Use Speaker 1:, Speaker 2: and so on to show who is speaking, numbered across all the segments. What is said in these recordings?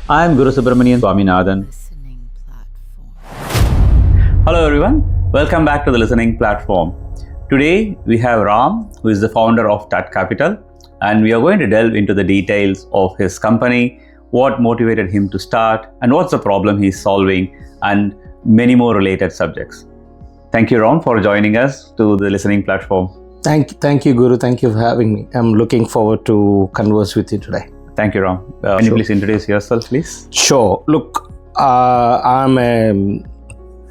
Speaker 1: I'm Guru Subramanian Swaminathan. Hello everyone, welcome back to the Listening Platform. Today we have Ram, who is the founder of Tat Capital, and we are going to delve into the details of his company, what motivated him to start, and what's the problem he's solving, and many more related subjects. Thank you, Ram, for joining us to the Listening Platform.
Speaker 2: Thank you, Guru. Thank you for having me. I'm looking forward to converse with you today.
Speaker 1: Thank you, Ram. Can you please introduce yourself, please?
Speaker 2: Sure. Look, I'm an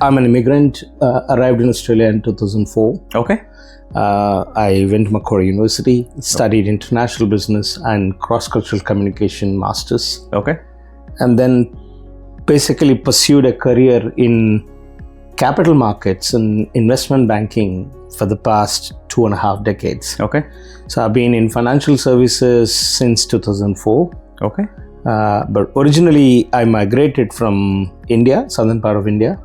Speaker 2: immigrant. Arrived in Australia in 2004.
Speaker 1: Okay.
Speaker 2: I went to Macquarie University, studied international business and cross-cultural communication masters.
Speaker 1: Okay.
Speaker 2: And then basically pursued a career in capital markets and investment banking for the past 2.5 decades.
Speaker 1: Okay.
Speaker 2: So I've been in financial services since 2004.
Speaker 1: Okay.
Speaker 2: But originally I migrated from India, southern part of India.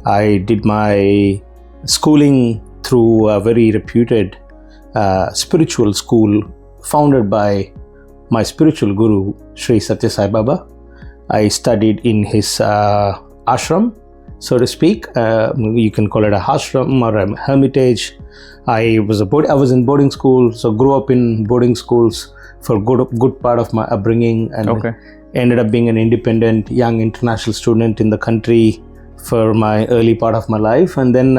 Speaker 2: I did my schooling through a very reputed spiritual school founded by my spiritual guru, Sri Satya Sai Baba. I studied in his ashram, so to speak. You can call it a ashram or a hermitage. I was in boarding school, so grew up in boarding schools for good part of my upbringing, and ended up being an independent young international student in the country for my early part of my life. And then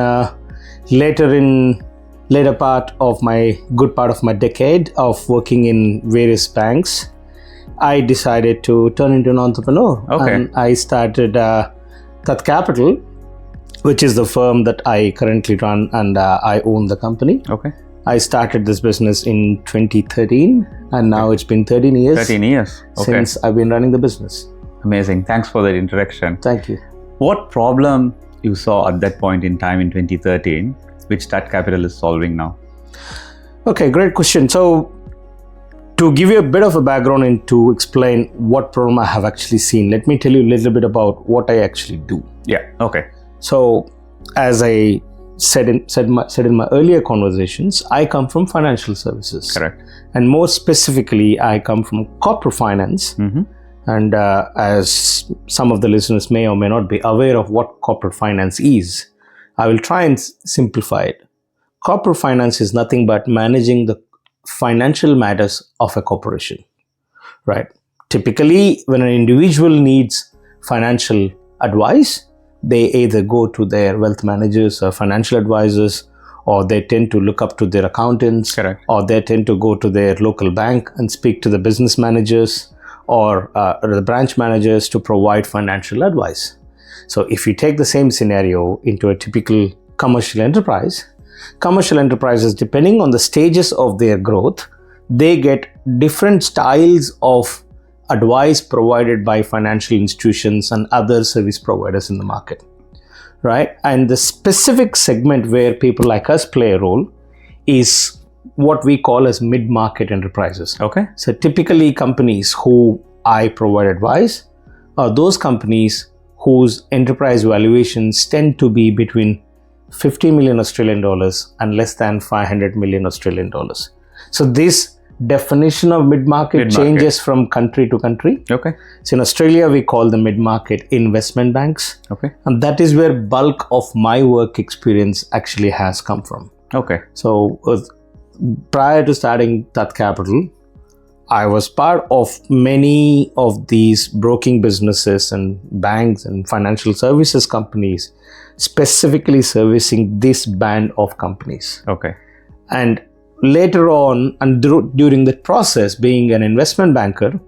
Speaker 2: later part of my good part of my decade of working in various banks, I decided to turn into an entrepreneur. And I started Tat Capital, which is the firm that I currently run, and I own the company.
Speaker 1: Okay.
Speaker 2: I started this business in 2013, and now it's been 13 years.
Speaker 1: 13 years.
Speaker 2: Since I've been running the business.
Speaker 1: Amazing. Thanks for that introduction.
Speaker 2: Thank you.
Speaker 1: What problem you saw at that point in time in 2013, which Tat Capital is solving now?
Speaker 2: Okay, great question. So, to give you a bit of a background and to explain what problem I have actually seen, let me tell you a little bit about what I actually do.
Speaker 1: Yeah. Okay.
Speaker 2: So, as I said in my earlier conversations, I come from financial services.
Speaker 1: Correct.
Speaker 2: And more specifically, I come from corporate finance.
Speaker 1: Mm-hmm.
Speaker 2: And as some of the listeners may or may not be aware of what corporate finance is, I will try and simplify it. Corporate finance is nothing but managing the financial matters of a corporation, right? Typically, when an individual needs financial advice, they either go to their wealth managers or financial advisors, or they tend to look up to their accountants.
Speaker 1: Correct.
Speaker 2: Or they tend to go to their local bank and speak to the business managers or the branch managers to provide financial advice. So if you take the same scenario into a typical commercial enterprises, depending on the stages of their growth, they get different styles of advice provided by financial institutions and other service providers in the market, right? And the specific segment where people like us play a role is what we call as mid-market enterprises.
Speaker 1: Okay.
Speaker 2: So typically companies who I provide advice are those companies whose enterprise valuations tend to be between 50 million Australian dollars and less than 500 million Australian dollars. So this definition of mid-market changes from country to country.
Speaker 1: Okay.
Speaker 2: So in Australia, we call the mid-market investment banks.
Speaker 1: Okay.
Speaker 2: And that is where bulk of my work experience actually has come from.
Speaker 1: Okay.
Speaker 2: So prior to starting Tat Capital, I was part of many of these broking businesses and banks and financial services companies, specifically servicing this band of companies.
Speaker 1: Okay.
Speaker 2: And later on, and during the process, being an investment banker,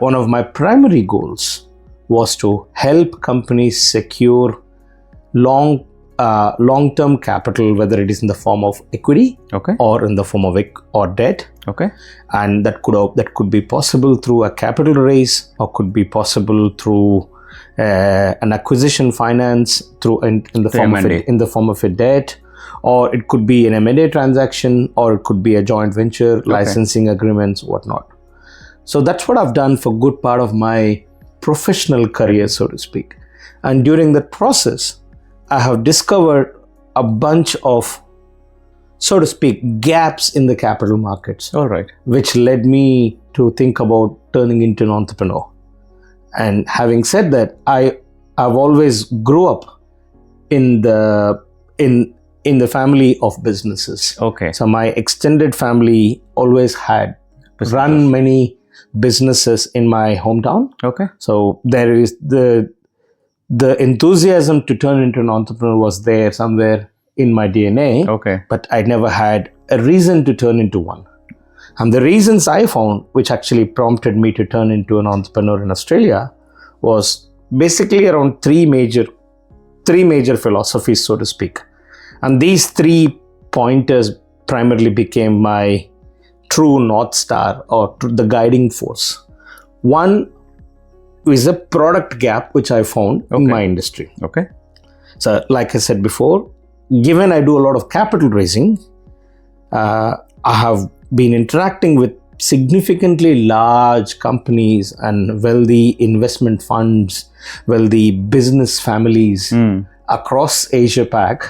Speaker 2: one of my primary goals was to help companies secure long-term capital, whether it is in the form of equity or in the form of debt.
Speaker 1: Okay.
Speaker 2: And that could be possible through a capital raise, or could be possible through an acquisition finance in the form of a debt, or it could be an M&A transaction, or it could be a joint venture, licensing agreements, whatnot. So that's what I've done for good part of my professional career, so to speak. And during that process, I have discovered a bunch of, so to speak, gaps in the capital markets.
Speaker 1: All right.
Speaker 2: Which led me to think about turning into an entrepreneur. And having said that, I've always grew up in the family of businesses.
Speaker 1: Okay.
Speaker 2: So my extended family always had run many businesses in my hometown.
Speaker 1: Okay.
Speaker 2: So there is the enthusiasm to turn into an entrepreneur was there somewhere in my DNA.
Speaker 1: Okay.
Speaker 2: But I never had a reason to turn into one. And the reasons I found, which actually prompted me to turn into an entrepreneur in Australia, was basically around three major philosophies, so to speak. And these 3 pointers primarily became my true North Star or the guiding force. One is a product gap which I found in my industry.
Speaker 1: Okay.
Speaker 2: So like I said before, given I do a lot of capital raising, I have been interacting with significantly large companies and wealthy investment funds, wealthy business families across Asia Pac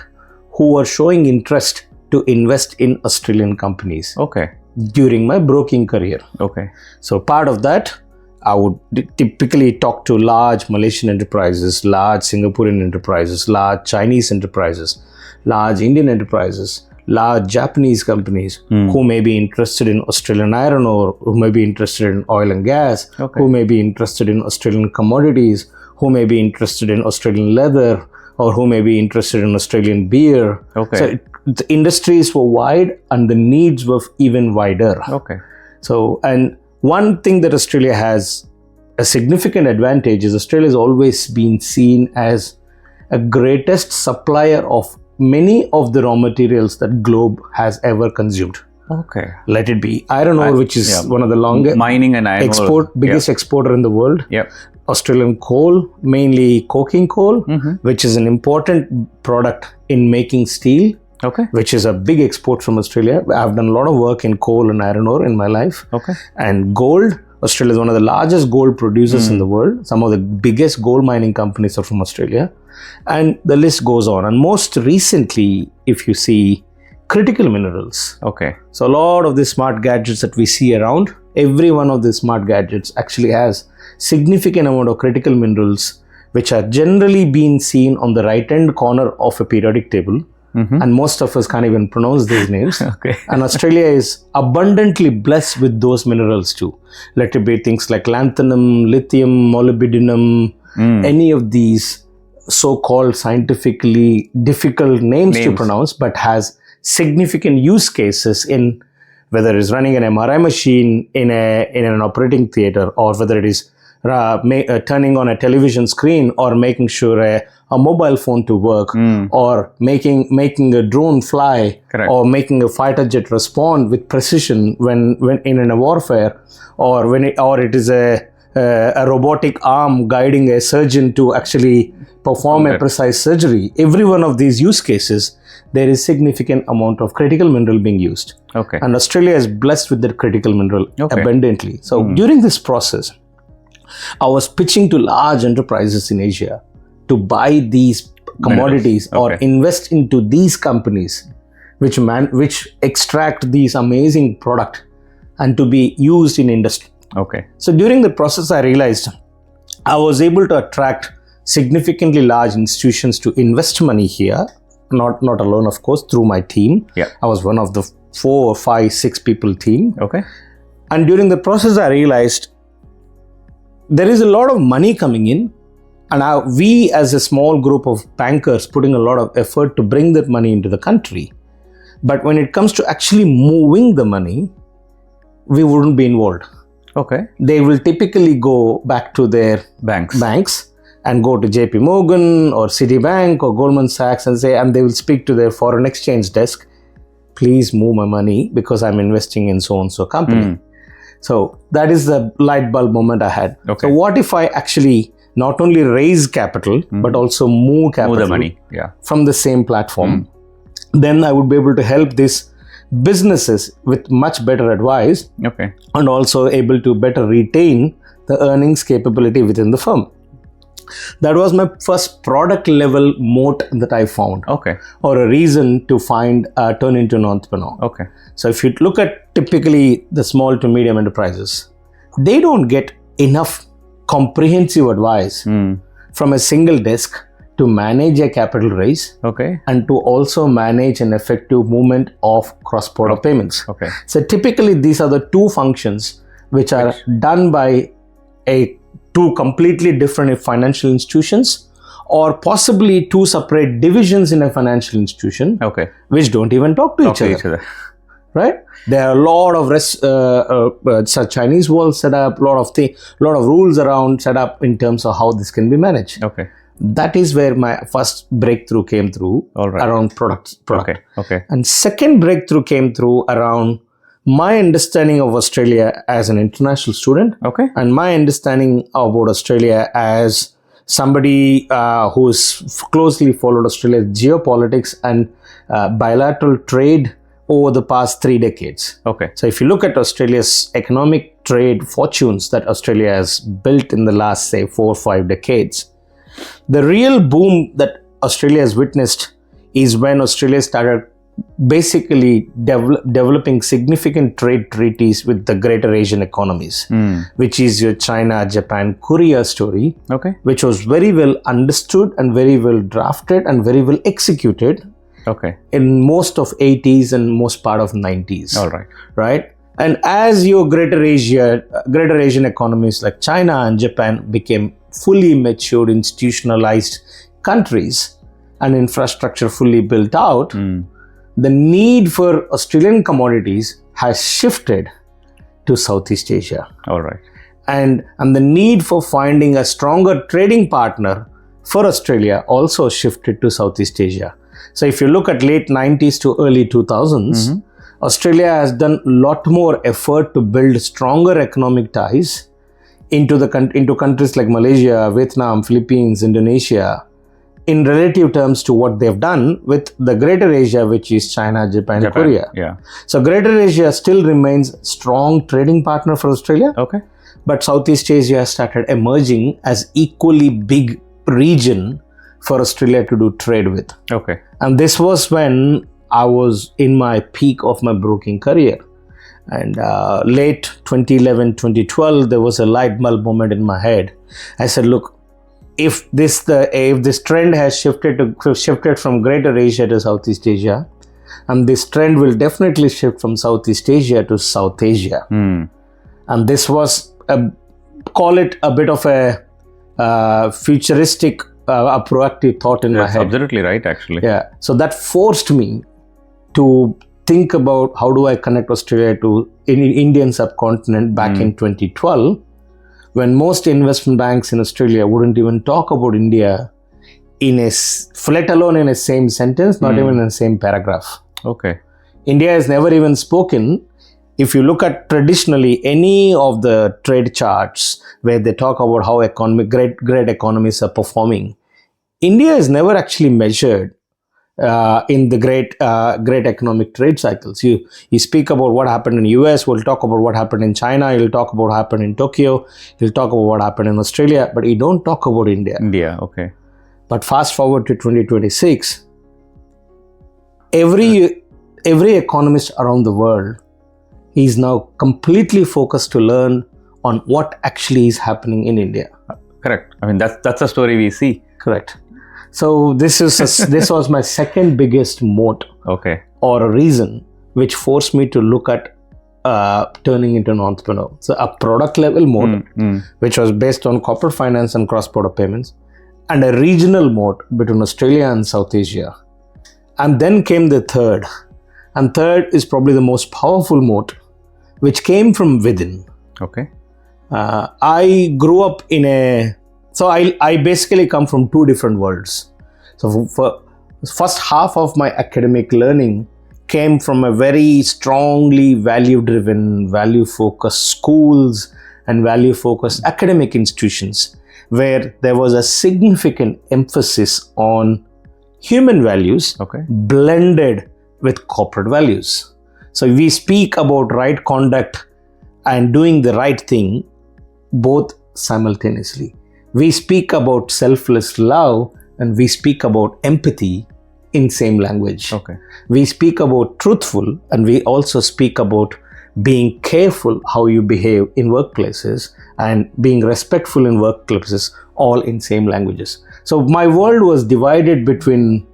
Speaker 2: who are showing interest to invest in Australian companies.
Speaker 1: Okay.
Speaker 2: During my broking career.
Speaker 1: Okay.
Speaker 2: So part of that, I would typically talk to large Malaysian enterprises, large Singaporean enterprises, large Chinese enterprises, large Indian enterprises, large Japanese companies who may be interested in Australian iron ore, who may be interested in oil and gas, who may be interested in Australian commodities, who may be interested in Australian leather, or who may be interested in Australian beer.
Speaker 1: Okay.
Speaker 2: So the industries were wide and the needs were even wider.
Speaker 1: Okay.
Speaker 2: So, and one thing that Australia has a significant advantage is Australia has always been seen as a greatest supplier of many of the raw materials that globe has ever consumed.
Speaker 1: Okay.
Speaker 2: Let it be iron ore, which is one of the longest
Speaker 1: mining and iron ore.
Speaker 2: Biggest exporter in the world.
Speaker 1: Yep.
Speaker 2: Australian coal, mainly coking coal, which is an important product in making steel.
Speaker 1: Okay.
Speaker 2: Which is a big export from Australia. I've done a lot of work in coal and iron ore in my life.
Speaker 1: Okay.
Speaker 2: And gold. Australia is one of the largest gold producers in the world. Some of the biggest gold mining companies are from Australia. And the list goes on. And most recently, if you see critical minerals.
Speaker 1: Okay.
Speaker 2: So a lot of the smart gadgets that we see around, every one of the smart gadgets actually has significant amount of critical minerals, which are generally being seen on the right-hand corner of a periodic table. And most of us can't even pronounce these names.
Speaker 1: Okay.
Speaker 2: And Australia is abundantly blessed with those minerals too. Let it be things like lanthanum, lithium, molybdenum, any of these so-called scientifically difficult names to pronounce, but has significant use cases in whether it's running an MRI machine in an operating theater, or whether it is turning on a television screen, or making sure a mobile phone to work, or making a drone fly, or making a fighter jet respond with precision when in a warfare, or it is a robotic arm guiding a surgeon to actually perform a precise surgery. Every one of these use cases, there is significant amount of critical mineral being used.
Speaker 1: Okay.
Speaker 2: And Australia is blessed with that critical mineral abundantly. So during this process, I was pitching to large enterprises in Asia to buy these commodities or invest into these companies which extract these amazing product and to be used in industry.
Speaker 1: Okay.
Speaker 2: So during the process, I realized I was able to attract significantly large institutions to invest money here. Not alone, of course, through my team. Yeah. I was one of the 4, 5, 6 people team.
Speaker 1: Okay.
Speaker 2: And during the process, I realized there is a lot of money coming in, and we as a small group of bankers putting a lot of effort to bring that money into the country. But when it comes to actually moving the money, we wouldn't be involved.
Speaker 1: Okay.
Speaker 2: They will typically go back to their banks and go to JP Morgan or Citibank or Goldman Sachs and they will speak to their foreign exchange desk, please move my money because I'm investing in so-and-so company. So that is the light bulb moment I had.
Speaker 1: Okay.
Speaker 2: So what if I actually not only raise capital, but also move capital
Speaker 1: the money
Speaker 2: from the same platform? Then I would be able to help these businesses with much better advice, and also able to better retain the earnings capability within the firm. That was my first product level moat that I found, or a reason to turn into an entrepreneur. So if you look at typically the small to medium enterprises, they don't get enough comprehensive advice from a single desk to manage a capital raise, and to also manage an effective movement of cross-border payments. So typically these are the two functions which are done by two completely different financial institutions, or possibly two separate divisions in a financial institution, which don't even talk to each other. Right? There are a lot of Chinese walls set up, lot of rules around set up in terms of how this can be managed. That is where my first breakthrough came through around product. And second breakthrough came through around my understanding of Australia as an international student, and my understanding about Australia as somebody who's closely followed Australia's geopolitics and bilateral trade over the past 3 decades. So if you look at Australia's economic trade fortunes that Australia has built in the last, say, 4 or 5 decades, the real boom that Australia has witnessed is when Australia started basically developing significant trade treaties with the greater Asian economies, which is your China, Japan, Korea story, which was very well understood and very well drafted and very well executed in most of 80s and most part of 90s. Right? And as your greater Asian economies like China and Japan became fully matured, institutionalized countries and infrastructure fully built out, the need for Australian commodities has shifted to Southeast Asia. And the need for finding a stronger trading partner for Australia also shifted to Southeast Asia. So if you look at late 90s to early 2000s, Australia has done a lot more effort to build stronger economic ties into countries like Malaysia, Vietnam, Philippines, Indonesia, in relative terms to what they've done with the greater Asia, which is China, Japan, Korea. So greater Asia still remains a strong trading partner for Australia. But Southeast Asia started emerging as equally big region for Australia to do trade with. And this was when I was in my peak of my broking career. And late 2011, 2012, there was a light bulb moment in my head. I said, look, if this trend has shifted from greater Asia to Southeast Asia, and this trend will definitely shift from Southeast Asia to South Asia. And this was, call it a bit of a futuristic, a proactive thought in my head.
Speaker 1: Absolutely right, actually.
Speaker 2: So that forced me to think about how do I connect Australia to Indian subcontinent back in 2012, when most investment banks in Australia wouldn't even talk about India let alone in a same sentence, not even in the same paragraph. India has never even spoken. If you look at traditionally any of the trade charts where they talk about how great economies are performing, India is never actually measured in the great economic trade cycles. You speak about what happened in US, we'll talk about what happened in China, you'll talk about what happened in Tokyo, you'll talk about what happened in Australia, but you don't talk about India. But fast forward to 2026, every economist around the world is now completely focused to learn on what actually is happening in India.
Speaker 1: Correct. I mean, that's a story we see.
Speaker 2: Correct. So this was my second biggest moat, or a reason which forced me to look at turning into an entrepreneur. So a product level moat, which was based on corporate finance and cross-border payments, and a regional moat between Australia and South Asia. And then came the third. And third is probably the most powerful moat, which came from within. I grew up I basically come from two different worlds. So for first half of my academic learning came from a very strongly value-driven, value-focused schools and value-focused academic institutions, where there was a significant emphasis on human values blended with corporate values. So we speak about right conduct and doing the right thing both simultaneously. We speak about selfless love and we speak about empathy in same language. We speak about truthful and we also speak about being careful how you behave in workplaces, and being respectful in workplaces, all in same languages. So my world was divided between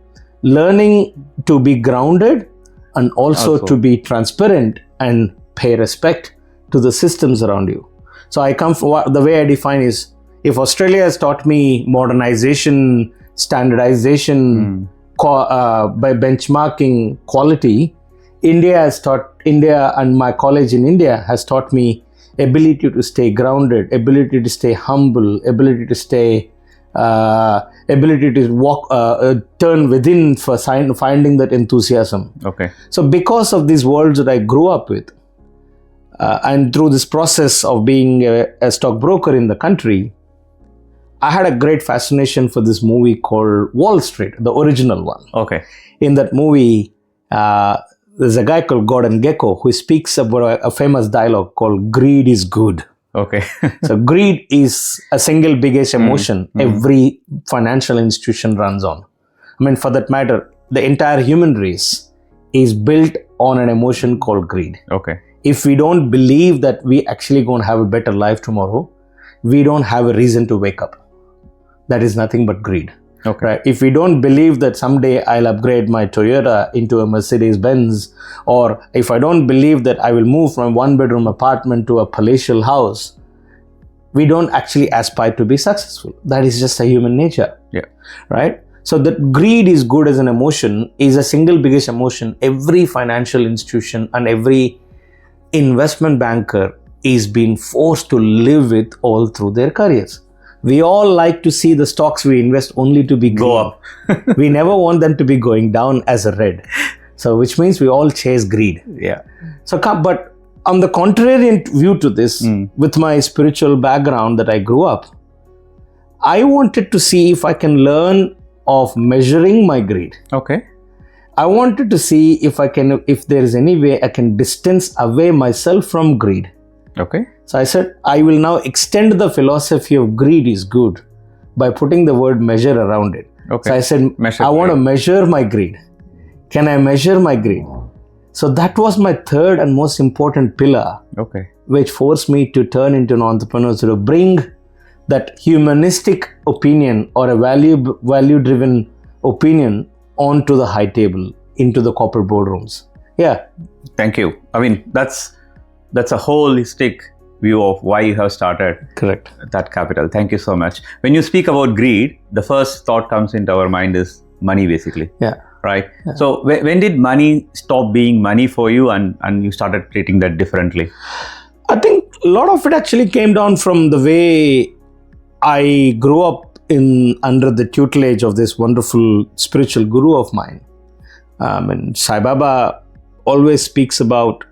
Speaker 2: learning to be grounded and also to be transparent and pay respect to the systems around you. So I come from, the way I define is, if Australia has taught me modernization, standardization, by benchmarking quality, India and my college in India has taught me ability to stay grounded, ability to stay humble, ability to stay, ability to walk, turn within for finding that enthusiasm.
Speaker 1: Okay.
Speaker 2: So because of these worlds that I grew up with, and through this process of being a stockbroker in the country, I had a great fascination for this movie called Wall Street, the original one.
Speaker 1: Okay.
Speaker 2: In that movie, there's a guy called Gordon Gekko who speaks about a famous dialogue called "Greed is good."
Speaker 1: Okay.
Speaker 2: So greed is a single biggest emotion every financial institution runs on. I mean, for that matter, the entire human race is built on an emotion called greed.
Speaker 1: Okay.
Speaker 2: If we don't believe that we actually going to have a better life tomorrow, we don't have a reason to wake up. That is nothing but greed.
Speaker 1: Okay.
Speaker 2: Right? If we don't believe that someday I'll upgrade my Toyota into a Mercedes-Benz, or if I don't believe that I will move from a one-bedroom apartment to a palatial house, we don't actually aspire to be successful. That is just a human nature.
Speaker 1: Yeah.
Speaker 2: Right? So that greed is good as an emotion is a single biggest emotion every financial institution and every investment banker is being forced to live with all through their careers. We all like to see the stocks we invest only to be
Speaker 1: go up.
Speaker 2: We never want them to be going down as a red. So which means we all chase greed.
Speaker 1: Yeah.
Speaker 2: So, but on the contrarian view to this, with my spiritual background that I grew up, I wanted to see if I can learn of measuring my greed.
Speaker 1: Okay.
Speaker 2: I wanted to see if there is any way I can distance away myself from greed.
Speaker 1: Okay.
Speaker 2: So I said, I will now extend the philosophy of greed is good by putting the word measure around it.
Speaker 1: Okay.
Speaker 2: So I said, I want to measure my greed. Can I measure my greed? So that was my third and most important pillar.
Speaker 1: Okay.
Speaker 2: Which forced me to turn into an entrepreneur, to bring that humanistic opinion or a value-driven opinion onto the high table, into the corporate boardrooms. Yeah.
Speaker 1: Thank you. I mean, that's a holistic view of why you have started
Speaker 2: Correct.
Speaker 1: Tat Capital. Thank you so much. When you speak about greed, the first thought comes into our mind is money, basically.
Speaker 2: Yeah.
Speaker 1: Right. Yeah. So when did money stop being money for you, and you started treating that differently?
Speaker 2: I think a lot of it actually came down from the way I grew up under the tutelage of this wonderful spiritual guru of mine. And Sai Baba always speaks about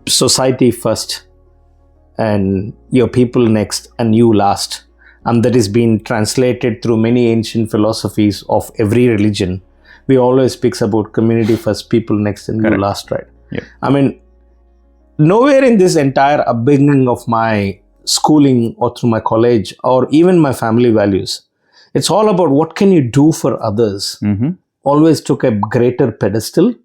Speaker 2: society first and your people next and you last. And that is being translated through many ancient philosophies of every religion. We always speaks about community first, people next, and you last, right?
Speaker 1: Yeah.
Speaker 2: I mean, nowhere in this entire upbringing of my schooling or through my college or even my family values, it's all about what can you do for others. Always took a greater pedestal,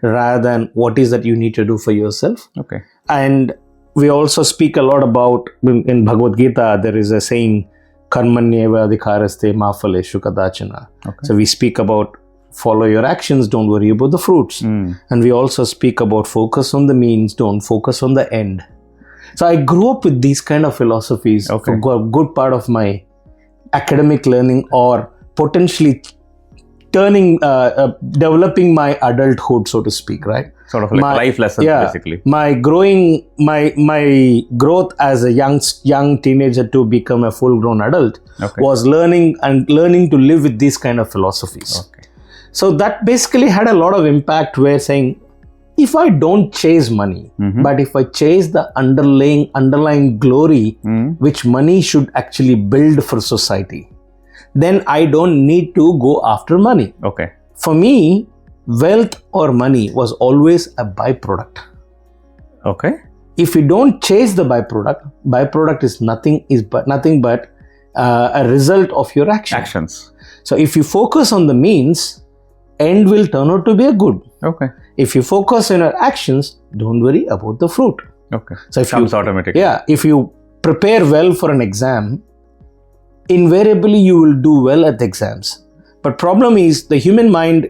Speaker 2: rather than what is that you need to do for yourself.
Speaker 1: Okay.
Speaker 2: And we also speak a lot about, in Bhagavad Gita, there is a saying, Karmanyeva adhikaraste ma phaleshu kadachana. So we speak about follow your actions, don't worry about the fruits. And we also speak about focus on the means, don't focus on the end. So I grew up with these kind of philosophies for a good part of my academic learning, or potentially developing my adulthood, so to speak, right?
Speaker 1: Sort of like life lessons, basically.
Speaker 2: My growth as a young teenager to become a full-grown adult was learning to live with these kind of philosophies. So that basically had a lot of impact, where saying, if I don't chase money, but if I chase the underlying glory which money should actually build for society, then I don't need to go after money.
Speaker 1: Okay.
Speaker 2: For me, wealth or money was always a byproduct.
Speaker 1: Okay.
Speaker 2: If you don't chase the byproduct is nothing but a result of your actions. So if you focus on the means, end will turn out to be a good.
Speaker 1: Okay.
Speaker 2: If you focus on your actions, don't worry about the fruit.
Speaker 1: Okay.
Speaker 2: So if
Speaker 1: Comes automatically.
Speaker 2: Yeah, if you prepare well for an exam, invariably you will do well at the exams. But problem is the human mind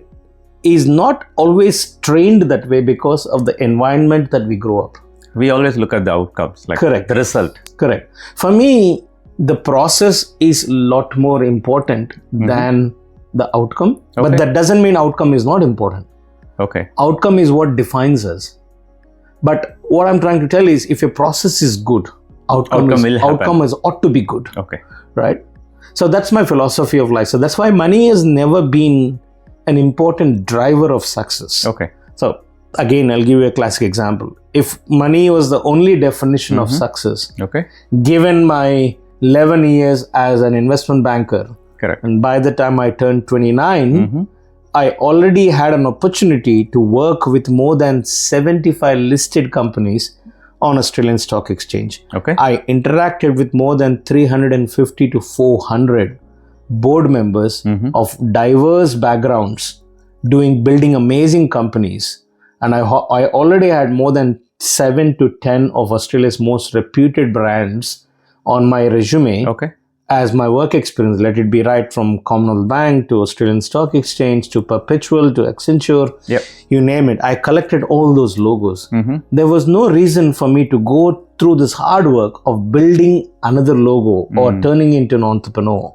Speaker 2: is not always trained that way because of the environment that we grow up.
Speaker 1: We always look at the outcomes, like
Speaker 2: Correct.
Speaker 1: the result.
Speaker 2: Correct. For me, the process is a lot more important than the outcome.
Speaker 1: Okay.
Speaker 2: But that doesn't mean outcome is not important.
Speaker 1: Okay.
Speaker 2: Outcome is what defines us. But what I'm trying to tell is, if your process is good, outcome ought to be good.
Speaker 1: Okay.
Speaker 2: Right? So that's my philosophy of life. So that's why money has never been an important driver of success.
Speaker 1: Okay.
Speaker 2: So again, I'll give you a classic example. If money was the only definition of success,
Speaker 1: Okay.
Speaker 2: given my 11 years as an investment banker,
Speaker 1: Correct.
Speaker 2: and by the time I turned 29, I already had an opportunity to work with more than 75 listed companies on Australian Stock Exchange.
Speaker 1: Okay.
Speaker 2: I interacted with more than 350 to 400 board members of diverse backgrounds building amazing companies. And I already had more than 7 to 10 of Australia's most reputed brands on my resume.
Speaker 1: Okay.
Speaker 2: As my work experience, let it be right from Commonwealth Bank to Australian Stock Exchange to Perpetual to Accenture, you name it. I collected all those logos. There was no reason for me to go through this hard work of building another logo or turning into an entrepreneur.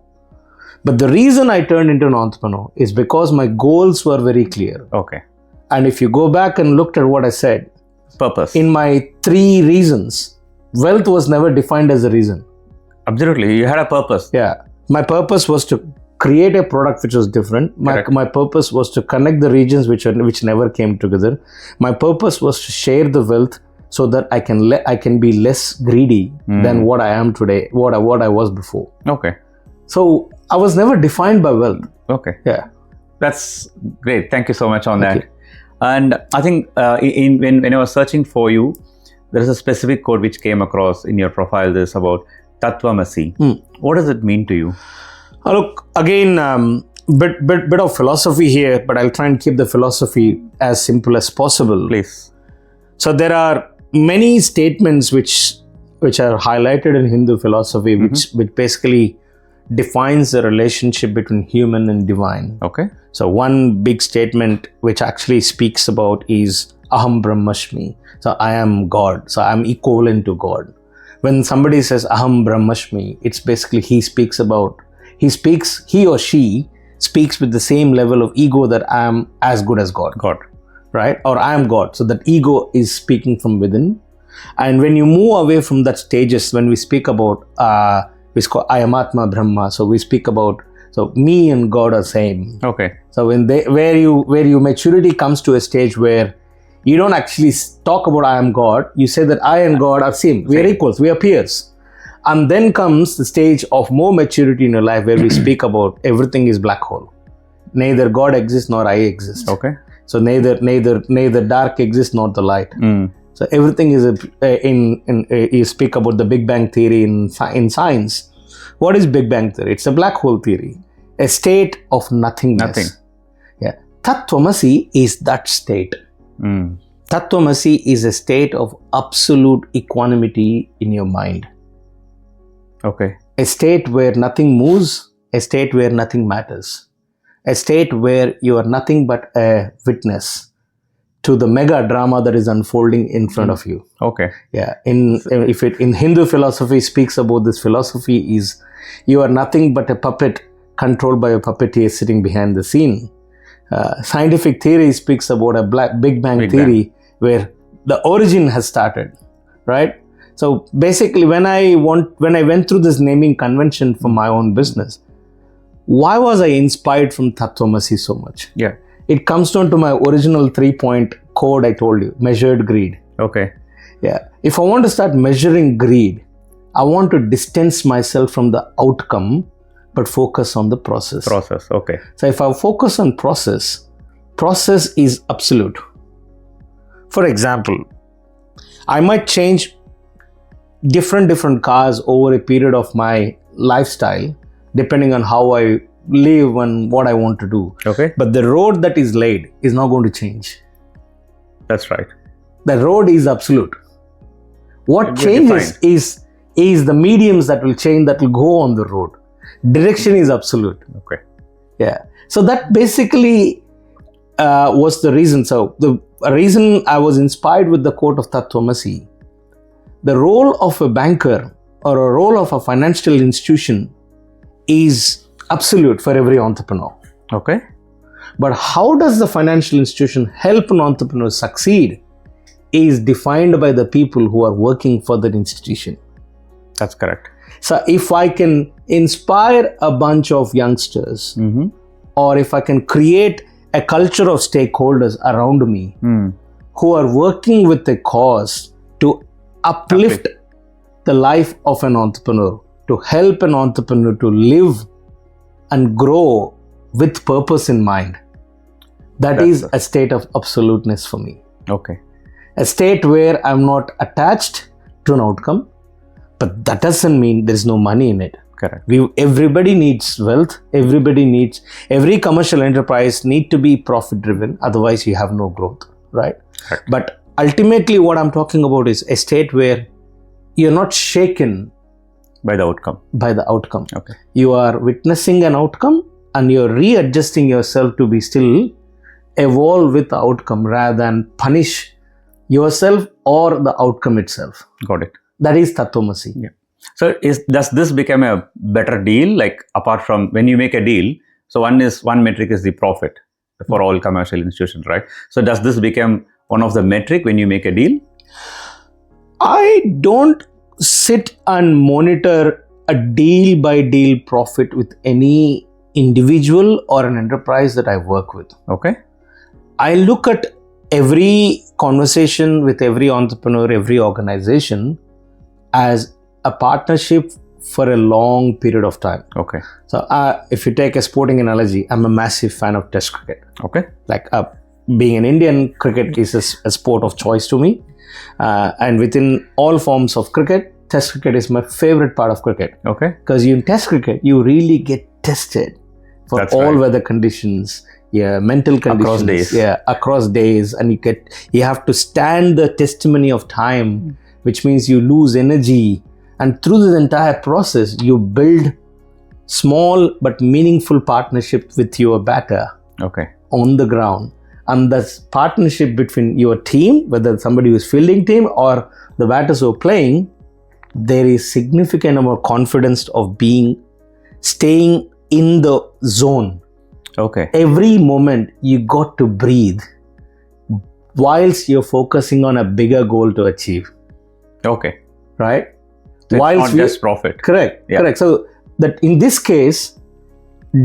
Speaker 2: But the reason I turned into an entrepreneur is because my goals were very clear.
Speaker 1: Okay.
Speaker 2: And if you go back and looked at what I said,
Speaker 1: Purpose.
Speaker 2: in my 3 reasons, wealth was never defined as a reason.
Speaker 1: Absolutely. You had a purpose.
Speaker 2: Yeah. My purpose was to create a product which was different. My purpose was to connect the regions which never came together. My purpose was to share the wealth so that I can be less greedy than what I am today, what I was before.
Speaker 1: Okay.
Speaker 2: So I was never defined by wealth.
Speaker 1: Okay.
Speaker 2: Yeah.
Speaker 1: That's great. Thank you so much on
Speaker 2: Thank
Speaker 1: that. And I think when I was searching for you, there is a specific quote which came across in your profile. This about Tatvamasi. What does it mean to you?
Speaker 2: Look, again, bit of philosophy here, but I'll try and keep the philosophy as simple as possible.
Speaker 1: Please.
Speaker 2: So there are many statements which are highlighted in Hindu philosophy, which basically defines the relationship between human and divine.
Speaker 1: Okay.
Speaker 2: So one big statement which actually speaks about is Aham Brahmashmi. So I am God. So I'm equivalent to God. When somebody says Aham Brahmashmi, it's basically he or she speaks with the same level of ego that I am as good as God.
Speaker 1: God.
Speaker 2: Right? Or I am God. So that ego is speaking from within. And when you move away from that stages, when we speak about, we call I am Atma Brahma. So we speak about, so me and God are same.
Speaker 1: Okay.
Speaker 2: So where you maturity comes to a stage where you don't actually talk about I am God. You say that I and God are same. We are equals. We are peers. And then comes the stage of more maturity in your life where we speak about everything is black hole. Neither God exists nor I exist.
Speaker 1: Okay.
Speaker 2: So neither dark exists nor the light. So everything is you speak about the Big Bang theory in science. What is Big Bang theory? It's a black hole theory, a state of nothingness.
Speaker 1: Nothing.
Speaker 2: Yeah. Tatvamasi is that state. Tatvamasi is a state of absolute equanimity in your mind.
Speaker 1: Okay.
Speaker 2: A state where nothing moves, a state where nothing matters, a state where you are nothing but a witness to the mega drama that is unfolding in front of you.
Speaker 1: Okay.
Speaker 2: Yeah. In Hindu philosophy speaks about this philosophy is you are nothing but a puppet controlled by a puppeteer sitting behind the scene. Scientific theory speaks about a Big Bang theory where the origin has started, right? So basically, when I went through this naming convention for my own business, why was I inspired from Tatvamasi so much?
Speaker 1: Yeah.
Speaker 2: It comes down to my original 3-point code I told you, measured greed.
Speaker 1: Okay.
Speaker 2: Yeah. If I want to start measuring greed, I want to distance myself from the outcome, but focus on the process.
Speaker 1: Okay.
Speaker 2: So if I focus on process is absolute. For example, I might change different cars over a period of my lifestyle, depending on how I live and what I want to do.
Speaker 1: Okay.
Speaker 2: But the road that is laid is not going to change.
Speaker 1: That's right.
Speaker 2: The road is absolute. What changes is the mediums that will change, that will go on the road. Direction is absolute.
Speaker 1: Okay.
Speaker 2: Yeah. So that basically was the reason. So the reason I was inspired with the quote of Tatvamasi, the role of a banker or a role of a financial institution is absolute for every entrepreneur.
Speaker 1: Okay.
Speaker 2: But how does the financial institution help an entrepreneur succeed is defined by the people who are working for that institution.
Speaker 1: That's correct.
Speaker 2: So if I can inspire a bunch of youngsters, or if I can create a culture of stakeholders around me who are working with a cause to uplift the life of an entrepreneur, to help an entrepreneur to live and grow with purpose in mind, that's is a state of absoluteness for me.
Speaker 1: Okay.
Speaker 2: A state where I'm not attached to an outcome, but that doesn't mean there's no money in it.
Speaker 1: Correct.
Speaker 2: Everybody needs wealth. Every commercial enterprise need to be profit driven. Otherwise, you have no growth, right?
Speaker 1: Correct.
Speaker 2: But ultimately, what I'm talking about is a state where you're not shaken
Speaker 1: by the outcome.
Speaker 2: Okay. You are witnessing an outcome and you're readjusting yourself to be still evolve with the outcome rather than punish yourself or the outcome itself.
Speaker 1: Got it.
Speaker 2: That is Tatvamasi.
Speaker 1: Yeah. So does this become a better deal? Like apart from when you make a deal, so one metric is the profit for all commercial institutions, right? So does this become one of the metric when you make a deal?
Speaker 2: I don't sit and monitor a deal by deal profit with any individual or an enterprise that I work with.
Speaker 1: Okay.
Speaker 2: I look at every conversation with every entrepreneur, every organization as a partnership for a long period of time.
Speaker 1: Okay.
Speaker 2: So if you take a sporting analogy, I'm a massive fan of Test cricket.
Speaker 1: Okay.
Speaker 2: Like being an Indian, cricket is a sport of choice to me. And within all forms of cricket, Test cricket is my favorite part of cricket.
Speaker 1: Okay.
Speaker 2: Because in Test cricket, you really get tested for
Speaker 1: That's
Speaker 2: all
Speaker 1: right.
Speaker 2: weather conditions, mental conditions, across days, and you have to stand the testimony of time, which means you lose energy, and through this entire process, you build small but meaningful partnership with your batter.
Speaker 1: Okay.
Speaker 2: On the ground. And that's partnership between your team, whether somebody who is fielding team or the batters who are playing, there is significant amount of confidence of staying in the zone.
Speaker 1: Okay.
Speaker 2: Every moment you got to breathe whilst you're focusing on a bigger goal to achieve.
Speaker 1: Okay.
Speaker 2: Right?
Speaker 1: So it's not just profit.
Speaker 2: Correct. Yeah. Correct. So that in this case,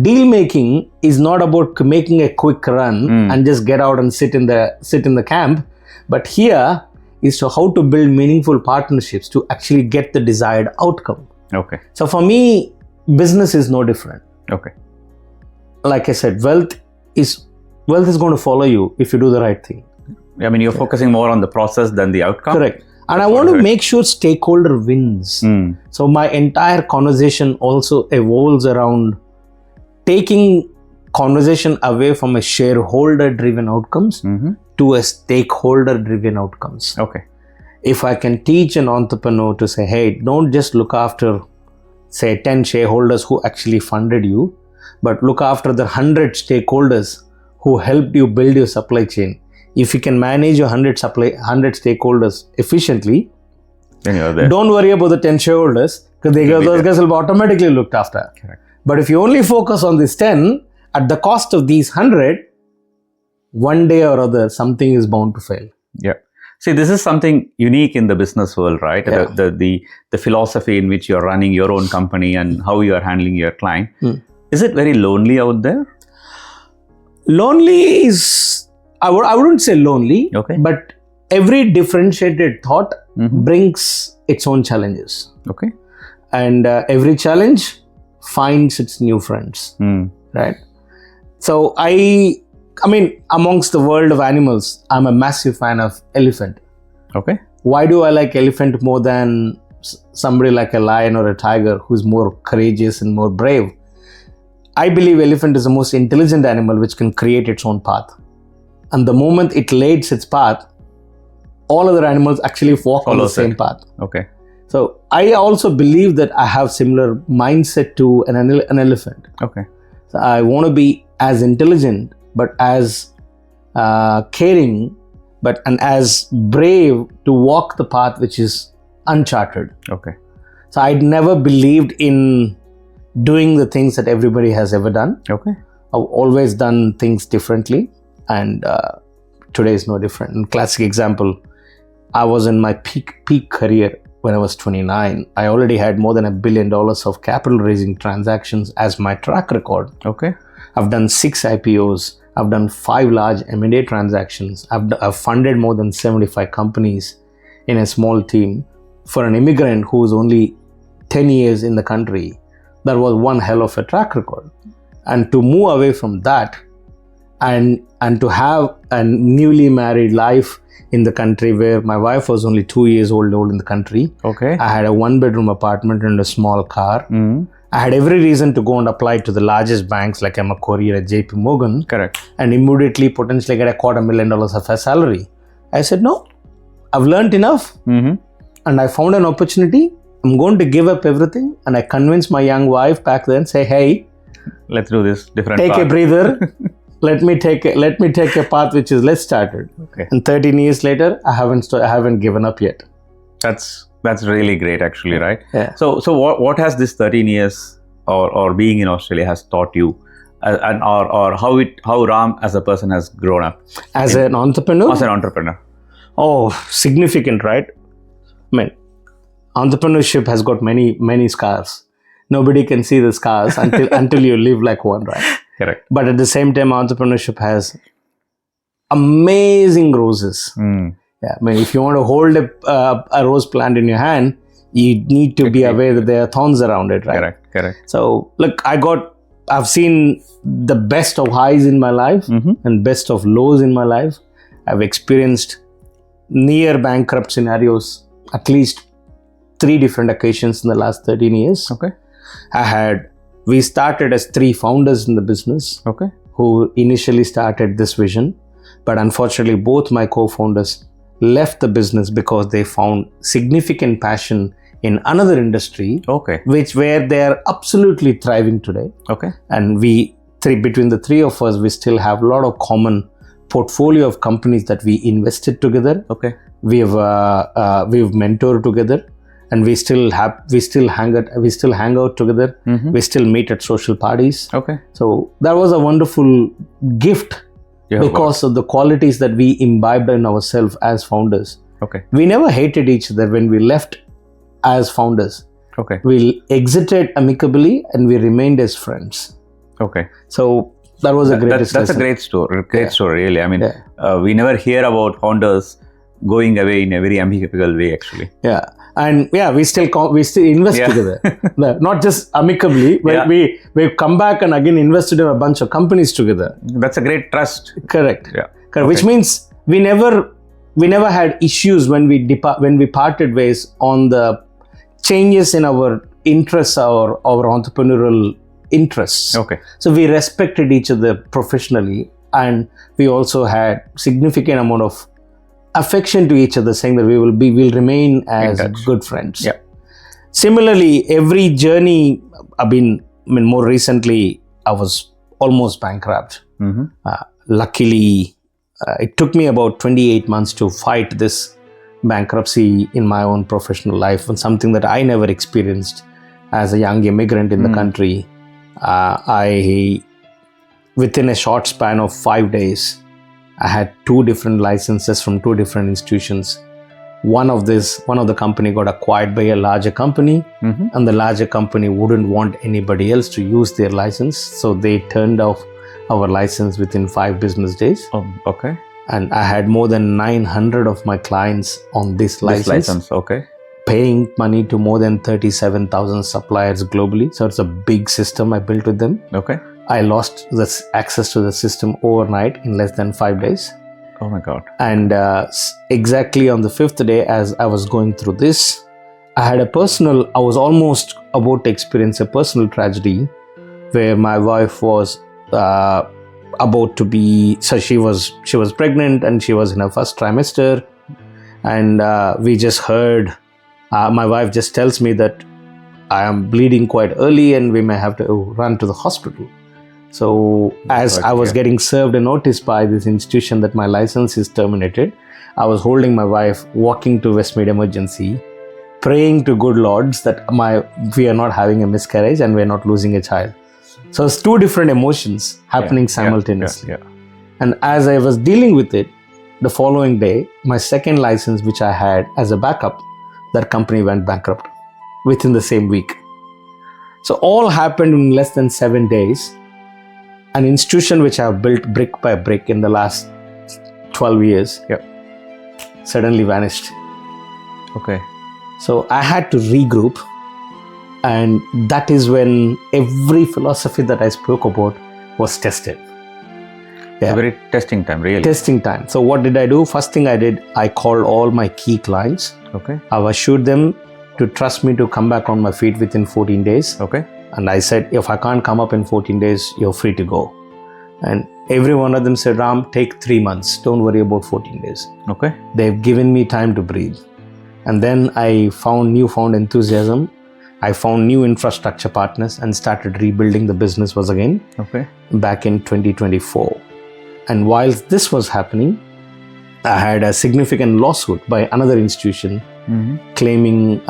Speaker 2: deal making is not about making a quick run and just get out and sit in the camp, but here is to how to build meaningful partnerships to actually get the desired outcome.
Speaker 1: Okay.
Speaker 2: So for me, business is no different.
Speaker 1: Okay.
Speaker 2: Like I said, wealth is going to follow you if you do the right thing.
Speaker 1: I mean, you're focusing more on the process than the outcome.
Speaker 2: Correct. And I want to make sure stakeholder wins. So my entire conversation also evolves around taking conversation away from a shareholder-driven outcomes to a stakeholder-driven outcomes.
Speaker 1: Okay.
Speaker 2: If I can teach an entrepreneur to say, hey, don't just look after, say, 10 shareholders who actually funded you, but look after the 100 stakeholders who helped you build your supply chain. If you can manage your 100 stakeholders efficiently,
Speaker 1: then you're there.
Speaker 2: Don't worry about the 10 shareholders because those guys will be automatically looked after.
Speaker 1: Correct.
Speaker 2: But if you only focus on these 10 at the cost of these 100, one day or other, something is bound to fail.
Speaker 1: Yeah. See, this is something unique in the business world, right?
Speaker 2: Yeah.
Speaker 1: The philosophy in which you're running your own company and how you are handling your client. Is it very lonely out there?
Speaker 2: Lonely is, I wouldn't say lonely, but every differentiated thought brings its own challenges.
Speaker 1: Okay.
Speaker 2: And every challenge finds its new friends, right? So I mean, amongst the world of animals, I'm a massive fan of elephant.
Speaker 1: Okay.
Speaker 2: Why do I like elephant more than somebody like a lion or a tiger who's more courageous and more brave? I believe elephant is the most intelligent animal which can create its own path. And the moment it lays its path, all other animals actually walk on the same path.
Speaker 1: Okay.
Speaker 2: So I also believe that I have similar mindset to an elephant.
Speaker 1: Okay.
Speaker 2: So I want to be as intelligent, but as caring, and as brave to walk the path which is uncharted.
Speaker 1: Okay.
Speaker 2: So I'd never believed in doing the things that everybody has ever done.
Speaker 1: Okay.
Speaker 2: I've always done things differently, and today is no different. A classic example, I was in my peak career when I was 29. I already had more than $1 billion of capital raising transactions as my track record.
Speaker 1: Okay.
Speaker 2: I've done 6 IPOs. I've done 5 large M&A transactions. I've funded more than 75 companies in a small team. For an immigrant who's only 10 years in the country, that was one hell of a track record. And to move away from that and to have a newly married life in the country where my wife was only 2 years old in the country.
Speaker 1: Okay.
Speaker 2: I had a 1-bedroom apartment and a small car. I had every reason to go and apply to the largest banks like Macquarie or JP Morgan.
Speaker 1: Correct.
Speaker 2: And immediately potentially get $250,000 of a salary. I said, no, I've learned enough. And I found an opportunity. I'm going to give up everything. And I convinced my young wife back then, say, hey,
Speaker 1: let's do this different
Speaker 2: take
Speaker 1: path.
Speaker 2: a breather. Let me take a path which is less started.
Speaker 1: Okay.
Speaker 2: And 13 years later, I haven't given up yet.
Speaker 1: That's really great, actually, right?
Speaker 2: Yeah.
Speaker 1: So what has this 13 years or being in Australia has taught you, and or how Ram as a person has grown up
Speaker 2: as an entrepreneur?
Speaker 1: As an entrepreneur.
Speaker 2: Oh, significant, right? I mean, entrepreneurship has got many scars. Nobody can see the scars until you live like one, right?
Speaker 1: Correct.
Speaker 2: But at the same time, entrepreneurship has amazing roses. Yeah, I mean, if you want to hold a rose plant in your hand, you need to be aware that there are thorns around it, right?
Speaker 1: Correct.
Speaker 2: So, look, I've seen the best of highs in my life and best of lows in my life. I've experienced near bankrupt scenarios at least 3 different occasions in the last 13 years.
Speaker 1: Okay.
Speaker 2: We started as 3 founders in the business.
Speaker 1: Okay.
Speaker 2: Who initially started this vision, but unfortunately both my co-founders left the business because they found significant passion in another industry.
Speaker 1: Okay.
Speaker 2: Where they are absolutely thriving today.
Speaker 1: Okay.
Speaker 2: And between the 3 of us, we still have a lot of common portfolio of companies that we invested together.
Speaker 1: Okay.
Speaker 2: We've mentored together, and we still hang out together. We still meet at social parties.
Speaker 1: Okay.
Speaker 2: So that was a wonderful gift because of the qualities that we imbibed in ourselves as founders.
Speaker 1: Okay.
Speaker 2: We never hated each other when we left as founders.
Speaker 1: Okay.
Speaker 2: We exited amicably and we remained as friends.
Speaker 1: Okay.
Speaker 2: So that was a great
Speaker 1: That's a great story. Story, really. I mean, we never hear about founders going away in a very amicable way, actually.
Speaker 2: Yeah. And we still invest together. Not just amicably, but we've come back and again invested in a bunch of companies together.
Speaker 1: That's a great trust.
Speaker 2: Correct.
Speaker 1: Yeah.
Speaker 2: Correct. Okay. Which means we never had issues when we parted ways on the changes in our interests or our entrepreneurial interests.
Speaker 1: Okay.
Speaker 2: So we respected each other professionally, and we also had significant amount of affection to each other, saying that we'll remain as good friends.
Speaker 1: Yeah.
Speaker 2: Similarly, every journey more recently, I was almost bankrupt. Luckily, it took me about 28 months to fight this bankruptcy in my own professional life, and something that I never experienced as a young immigrant in the country. Within a short span of 5 days, I had 2 different licenses from 2 different institutions. One of the company got acquired by a larger company, and the larger company wouldn't want anybody else to use their license, so they turned off our license within 5 business days.
Speaker 1: Oh, okay.
Speaker 2: And I had more than 900 of my clients on this license.
Speaker 1: Okay.
Speaker 2: Paying money to more than 37,000 suppliers globally. So it's a big system I built with them.
Speaker 1: Okay.
Speaker 2: I lost this access to the system overnight in less than 5 days.
Speaker 1: Oh my God.
Speaker 2: And exactly on the 5th day, as I was going through this, I was almost about to experience a personal tragedy where my wife was about to be, so she was pregnant and she was in her first trimester, And we just heard, my wife just tells me that I am bleeding quite early and we may have to run to the hospital. So as I was getting served a notice by this institution that my license is terminated, I was holding my wife, walking to Westmead Emergency, praying to good lords that we are not having a miscarriage and we are not losing a child. So it's two different emotions happening simultaneously. And as I was dealing with it, the following day, my second license, which I had as a backup, that company went bankrupt within the same week. So all happened in less than 7 days. An institution which I have built brick by brick in the last 12 years suddenly vanished.
Speaker 1: Okay.
Speaker 2: So I had to regroup, and that is when every philosophy that I spoke about was tested.
Speaker 1: Yeah. Very testing time, really.
Speaker 2: Testing time. So what did I do? First thing I did, I called all my key clients.
Speaker 1: Okay.
Speaker 2: I assured them to trust me to come back on my feet within 14 days.
Speaker 1: Okay.
Speaker 2: And I said, if I can't come up in 14 days, you're free to go. And every one of them said, Ram, take 3 months. Don't worry about 14 days.
Speaker 1: Okay.
Speaker 2: They've given me time to breathe. And then I found newfound enthusiasm. I found new infrastructure partners and started rebuilding the business once again.
Speaker 1: Okay.
Speaker 2: Back in 2024. And while this was happening, I had a significant lawsuit by another institution claiming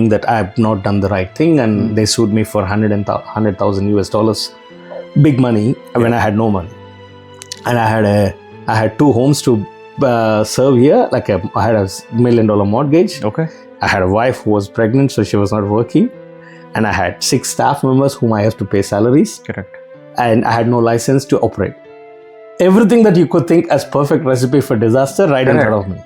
Speaker 2: that I have not done the right thing, and they sued me for $100,000 US, big money when I had no money. And I had 2 homes to serve here. I had a $1 million mortgage.
Speaker 1: Okay.
Speaker 2: I had a wife who was pregnant, so she was not working, and I had 6 staff members whom I have to pay salaries.
Speaker 1: Correct.
Speaker 2: And I had no license to operate. Everything that you could think as perfect recipe for disaster right in front of me.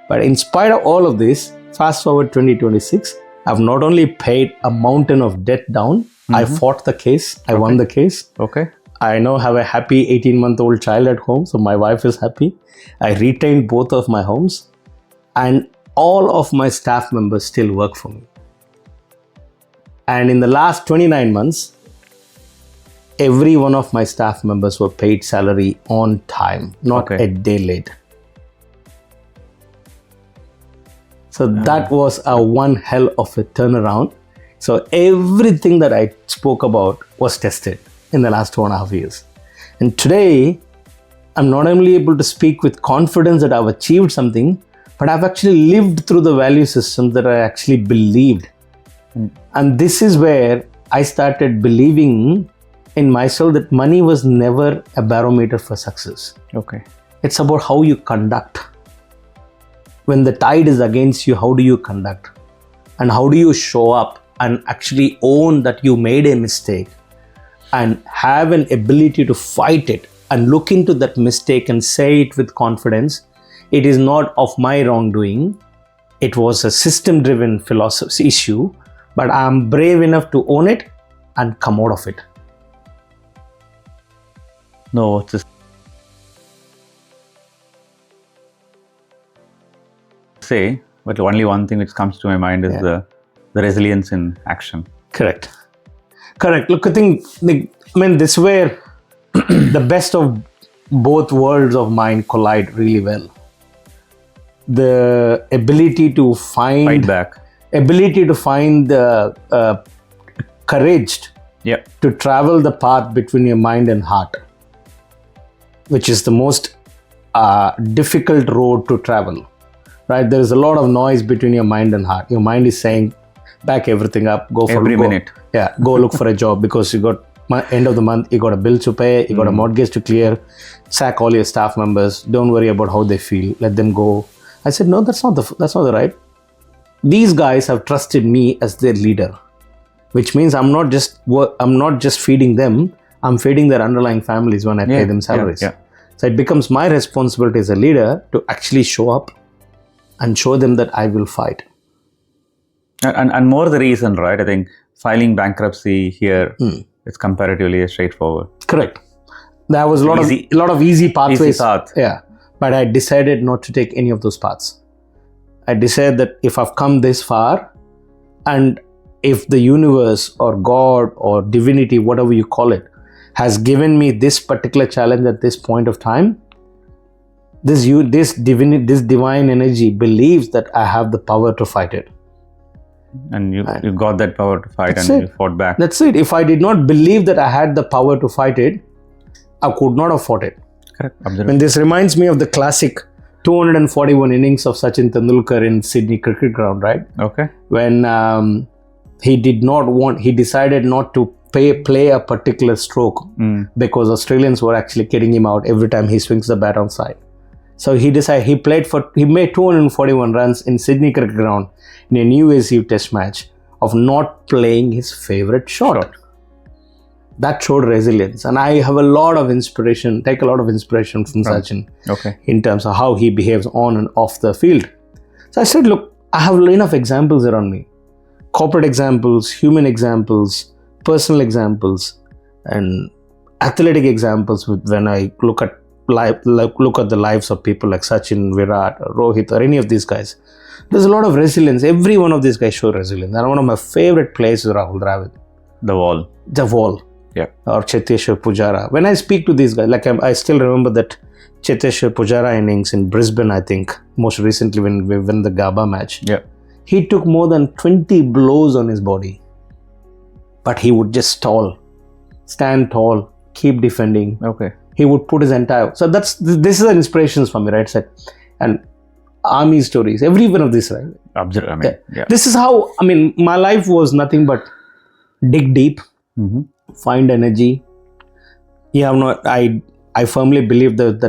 Speaker 2: But in spite of all of this, fast forward 2026, I've not only paid a mountain of debt down, I fought the case, I won the case.
Speaker 1: Okay.
Speaker 2: I now have a happy 18-month-old child at home, so my wife is happy. I retained both of my homes, and all of my staff members still work for me. And in the last 29 months, every one of my staff members were paid salary on time, not a day late. So that was a one hell of a turnaround. So everything that I spoke about was tested in the last 2.5 years. And today, I'm not only able to speak with confidence that I've achieved something, but I've actually lived through the value systems that I actually believed. And this is where I started believing in myself that money was never a barometer for success.
Speaker 1: Okay.
Speaker 2: It's about how you conduct. When the tide is against you, how do you conduct? And how do you show up and actually own that you made a mistake and have an ability to fight it and look into that mistake and say it with confidence. It is not of my wrongdoing. It was a system-driven philosophy issue, but I'm brave enough to own it and come out of it.
Speaker 1: No, just say, but only one thing which comes to my mind is the resilience in action.
Speaker 2: Correct. Look, I think, this is where the best of both worlds of mine collide really well. The ability to fight
Speaker 1: back.
Speaker 2: Ability to find the courage to travel the path between your mind and heart, which is the most difficult road to travel, right? There is a lot of noise between your mind and heart. Your mind is saying, back everything up, go for
Speaker 1: every minute.
Speaker 2: Yeah, go look for a job because you got end of the month, you got a bill to pay, you got a mortgage to clear, sack all your staff members, don't worry about how they feel, let them go. I said, no, that's not the right. These guys have trusted me as their leader, which means I'm not just feeding them, I'm feeding their underlying families when I pay them salaries. So it becomes my responsibility as a leader to actually show up and show them that I will fight.
Speaker 1: And more the reason, right? I think filing bankruptcy here, it's comparatively straightforward.
Speaker 2: Correct. There was a lot of easy pathways.
Speaker 1: Easy path.
Speaker 2: Yeah. But I decided not to take any of those paths. I decided that if I've come this far, and if the universe or God or divinity, whatever you call it, has given me this particular challenge at this point of time, this divine energy believes that I have the power to fight it.
Speaker 1: And you got that power to fight, and you fought back.
Speaker 2: That's it. If I did not believe that I had the power to fight it, I could not have fought it.
Speaker 1: Correct. Absolutely.
Speaker 2: And this reminds me of the classic 241 innings of Sachin Tendulkar in Sydney cricket ground, right?
Speaker 1: Okay.
Speaker 2: When he decided not to play a particular stroke because Australians were actually getting him out every time he swings the bat on side. So he decided he made 241 runs in Sydney cricket ground in a New Year's Eve test match of not playing his favorite shot. That showed resilience, and I have a lot of inspiration from Sachin in terms of how he behaves on and off the field. So I said, look, I have enough examples around me. Corporate examples, human examples, personal examples, and athletic examples when I look at the lives of people like Sachin, Virat, or Rohit, or any of these guys. There's a lot of resilience. Every one of these guys show resilience. And one of my favorite players is Rahul Dravid.
Speaker 1: The Wall.
Speaker 2: Yeah. Or Cheteshwar Pujara. When I speak to these guys, like I still remember that Cheteshwar Pujara innings in Brisbane, I think, most recently when we won the Gaba match.
Speaker 1: Yeah.
Speaker 2: He took more than 20 blows on his body. But he would just stand tall, keep defending.
Speaker 1: Okay.
Speaker 2: He would put his entire... So this is an inspiration for me, right? And army stories, every one of these, right? This is how, my life was nothing but dig deep, find energy. I firmly believe that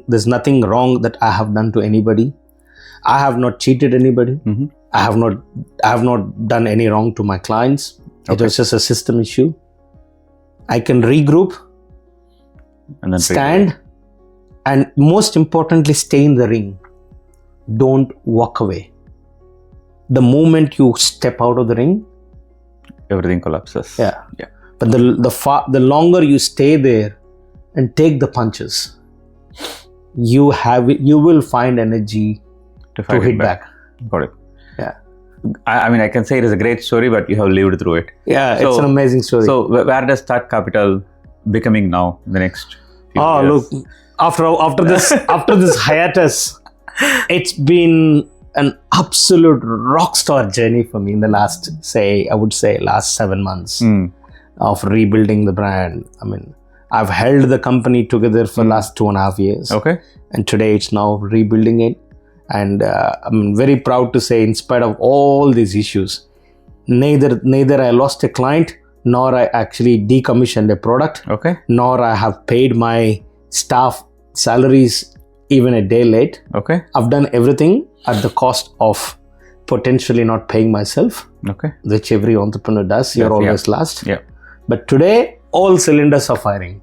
Speaker 2: there's nothing wrong that I have done to anybody. I have not cheated anybody. I have not done any wrong to my clients. It was just a system issue. I can regroup, and then stand, and most importantly, stay in the ring. Don't walk away. The moment you step out of the ring,
Speaker 1: everything collapses.
Speaker 2: Yeah. But the longer you stay there and take the punches, you will find energy to hit back.
Speaker 1: Got it.
Speaker 2: Yeah.
Speaker 1: I can say it is a great story, but you have lived through it.
Speaker 2: Yeah, it's an amazing story.
Speaker 1: So where does Tat Capital becoming now in the next few years?
Speaker 2: Look, after this hiatus, it's been an absolute rockstar journey for me in the last 7 months of rebuilding the brand. I've held the company together for the last 2.5 years.
Speaker 1: Okay.
Speaker 2: And today it's now rebuilding it. And I'm very proud to say, in spite of all these issues, neither I lost a client, nor I actually decommissioned a product, nor I have paid my staff salaries even a day late.
Speaker 1: Okay.
Speaker 2: I've done everything at the cost of potentially not paying myself, which every entrepreneur does. You're always last.
Speaker 1: Yeah.
Speaker 2: But today, all cylinders are firing.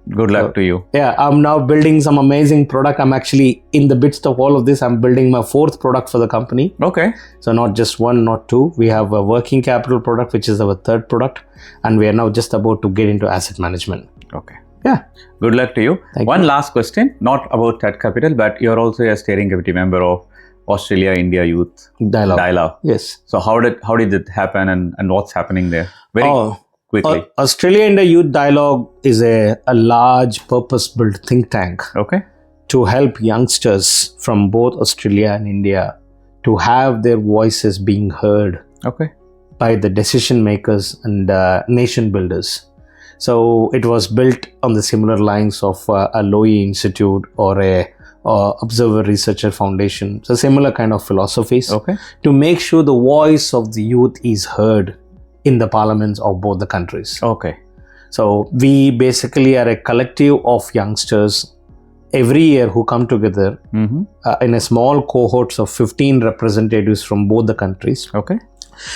Speaker 1: Good luck to you.
Speaker 2: Yeah, I'm now building some amazing product. I'm actually in the midst of all of this. I'm building my 4th product for the company.
Speaker 1: Okay.
Speaker 2: So not just one, not two. We have a working capital product, which is our 3rd product. And we are now just about to get into asset management.
Speaker 1: Okay.
Speaker 2: Yeah.
Speaker 1: Good luck to you.
Speaker 2: One
Speaker 1: last question, not about Tat Capital, but you're also a steering committee member of Australia-India Youth Dialogue.
Speaker 2: Yes.
Speaker 1: So how did it happen, and what's happening there? Very quickly.
Speaker 2: Australia-India Youth Dialogue is a large purpose-built think tank to help youngsters from both Australia and India to have their voices being heard by the decision makers and nation builders. So it was built on the similar lines of a Lowy Institute or a Observer Researcher Foundation. So similar kind of philosophies to make sure the voice of the youth is heard in the parliaments of both the countries. So we basically are a collective of youngsters every year who come together in a small cohorts of 15 representatives from both the countries.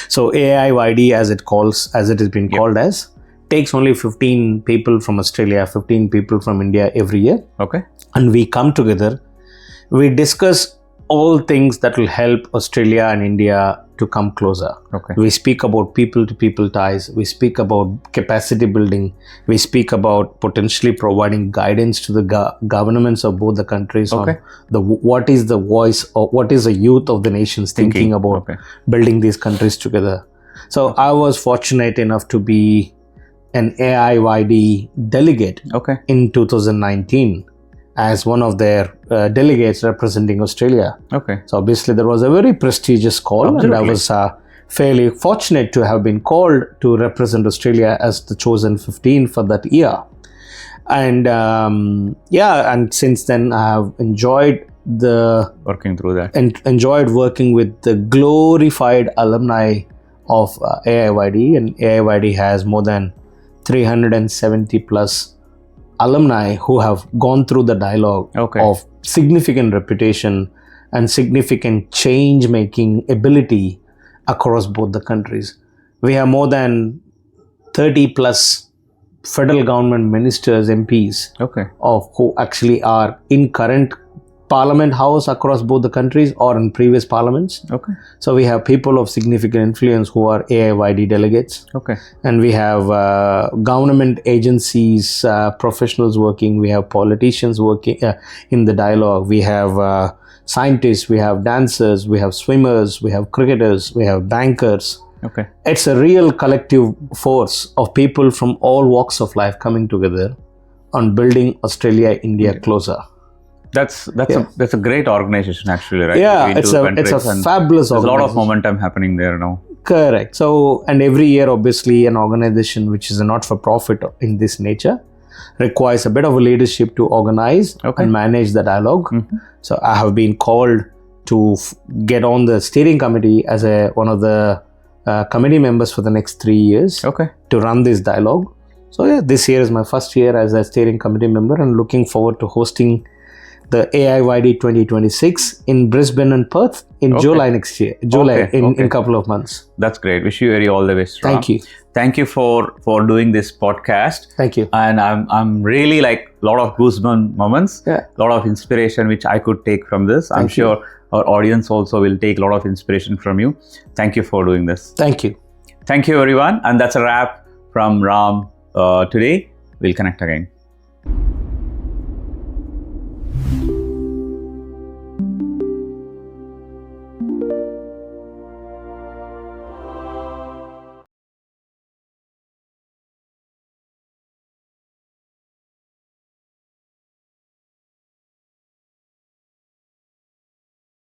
Speaker 2: So AIYD, as it has been called as, takes only 15 people from Australia, 15 people from India every year. And we come together, we discuss all things that will help Australia and India to come closer. We speak about people-to-people ties. We speak about capacity building. We speak about potentially providing guidance to the governments of both the countries on what is the voice or what is the youth of the nations thinking about building these countries together. So I was fortunate enough to be an AIYD delegate in 2019. as one of their delegates representing Australia.
Speaker 1: Okay.
Speaker 2: So obviously there was a very prestigious call.
Speaker 1: Absolutely.
Speaker 2: And I was fairly fortunate to have been called to represent Australia as the chosen 15 for that year. And and since then I have enjoyed
Speaker 1: working through that.
Speaker 2: and enjoyed working with the glorified alumni of AIYD, and AIYD has more than 370 plus alumni who have gone through the dialogue of significant reputation and significant change making ability across both the countries. We have more than 30 plus federal government ministers, MPs, of who actually are in current parliament house across both the countries or in previous parliaments. So we have people of significant influence who are AIYD delegates. And we have government agencies, professionals working. We have politicians working in the dialogue. We have scientists, we have dancers, we have swimmers, we have cricketers, we have bankers. It's a real collective force of people from all walks of life coming together on building Australia-India closer.
Speaker 1: That's a great organization actually, right?
Speaker 2: Yeah, it's a fabulous organization.
Speaker 1: There's a lot of momentum happening there now.
Speaker 2: Correct. So, and every year, obviously, an organization which is a not-for-profit in this nature requires a bit of a leadership to organize and manage the dialogue. So, I have been called to get on the steering committee as one of the committee members for the next 3 years to run this dialogue. So, yeah, this year is my first year as a steering committee member, and looking forward to hosting the AIYD 2026 in Brisbane and Perth in July next year. In a couple of months.
Speaker 1: That's great. Wish you all the best.
Speaker 2: Thank you.
Speaker 1: Thank you for doing this podcast.
Speaker 2: Thank you.
Speaker 1: And I'm really like a lot of goosebump moments. A lot of inspiration which I could take from this. I'm sure our audience also will take a lot of inspiration from you. Thank you for doing this.
Speaker 2: Thank you.
Speaker 1: Thank you everyone. And that's a wrap from Ram today. We'll connect again.